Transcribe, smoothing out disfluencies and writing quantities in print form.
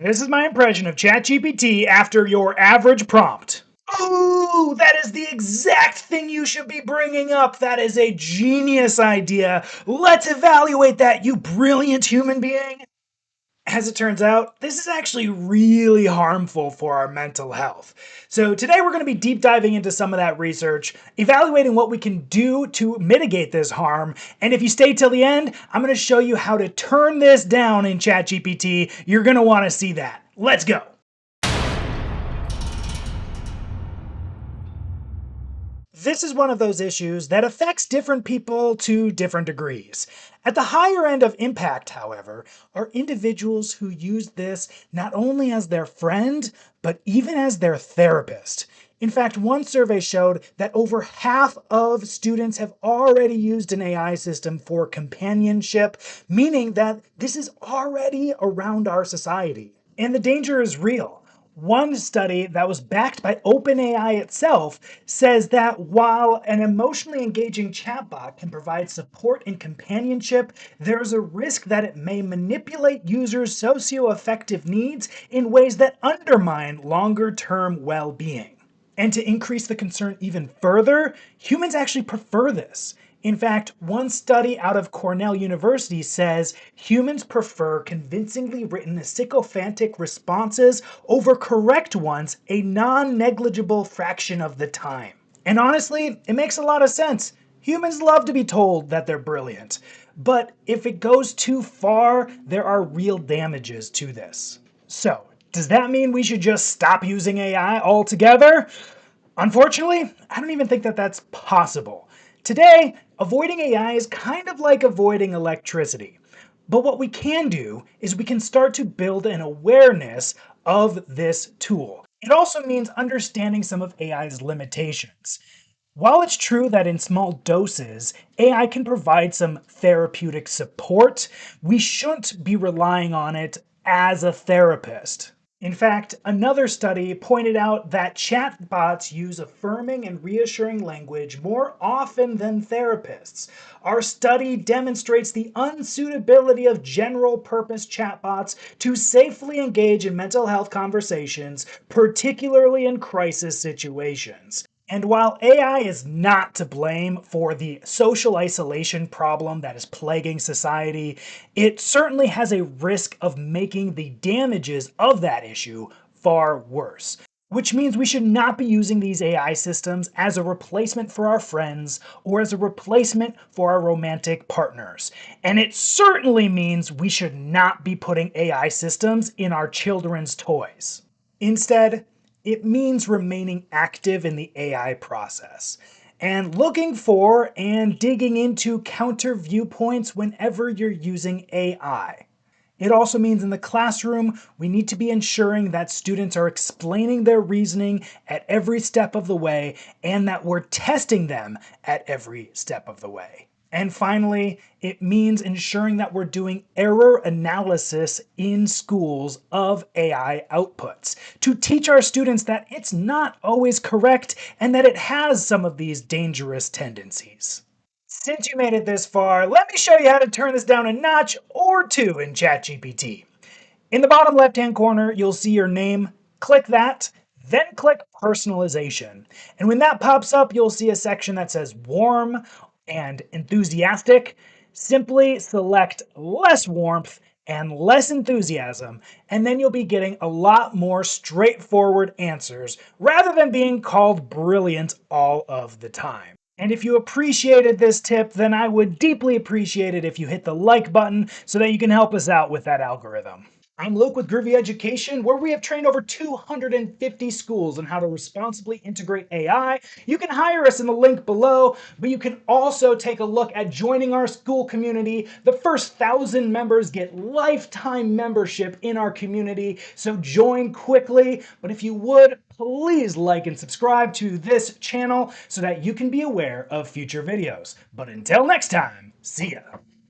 This is my impression of ChatGPT after your average prompt. Ooh, that is the exact thing you should be bringing up. That is a genius idea. Let's evaluate that, you brilliant human being. As it turns out, this is actually really harmful for our mental health. So today we're going to be deep diving into some of that research, evaluating what we can do to mitigate this harm, and if you stay till the end, I'm going to show you how to turn this down in ChatGPT. You're going to want to see that. Let's go. This is one of those issues that affects different people to different degrees. At the higher end of impact, however, are individuals who use this not only as their friend, but even as their therapist. In fact, one survey showed that over half of students have already used an AI system for companionship, meaning that this is already around our society. And the danger is real. One study that was backed by OpenAI itself says that while an emotionally engaging chatbot can provide support and companionship, there's a risk that it may manipulate users' socio-affective needs in ways that undermine longer-term well-being. And to increase the concern even further, humans actually prefer this. In fact, one study out of Cornell University says humans prefer convincingly written sycophantic responses over correct ones a non-negligible fraction of the time. And honestly, it makes a lot of sense. Humans love to be told that they're brilliant. But if it goes too far, there are real damages to this. So, does that mean we should just stop using AI altogether? Unfortunately, I don't even think that that's possible. Today, avoiding AI is kind of like avoiding electricity. But what we can do is we can start to build an awareness of this tool. It also means understanding some of AI's limitations. While it's true that in small doses, AI can provide some therapeutic support, we shouldn't be relying on it as a therapist. In fact, another study pointed out that chatbots use affirming and reassuring language more often than therapists. Our study demonstrates the unsuitability of general purpose chatbots to safely engage in mental health conversations, particularly in crisis situations. And while AI is not to blame for the social isolation problem that is plaguing society, it certainly has a risk of making the damages of that issue far worse. Which means we should not be using these AI systems as a replacement for our friends or as a replacement for our romantic partners. And it certainly means we should not be putting AI systems in our children's toys. Instead, it means remaining active in the AI process and looking for and digging into counter viewpoints whenever you're using AI. It also means in the classroom, we need to be ensuring that students are explaining their reasoning at every step of the way and that we're testing them at every step of the way. And finally, it means ensuring that we're doing error analysis in schools of AI outputs to teach our students that it's not always correct and that it has some of these dangerous tendencies. Since you made it this far, let me show you how to turn this down a notch or two in ChatGPT. In the bottom left-hand corner, you'll see your name. Click that, then click personalization. And when that pops up, you'll see a section that says warm and enthusiastic. Simply select less warmth and less enthusiasm, and then you'll be getting a lot more straightforward answers rather than being called brilliant all of the time. And if you appreciated this tip, then I would deeply appreciate it if you hit the like button so that you can help us out with that algorithm. I'm Luke with Groovy Education, where we have trained over 250 schools on how to responsibly integrate AI. You can hire us in the link below, but you can also take a look at joining our school community. The first 1,000 members get lifetime membership in our community, so join quickly. But if you would, please like and subscribe to this channel so that you can be aware of future videos. But until next time, see ya.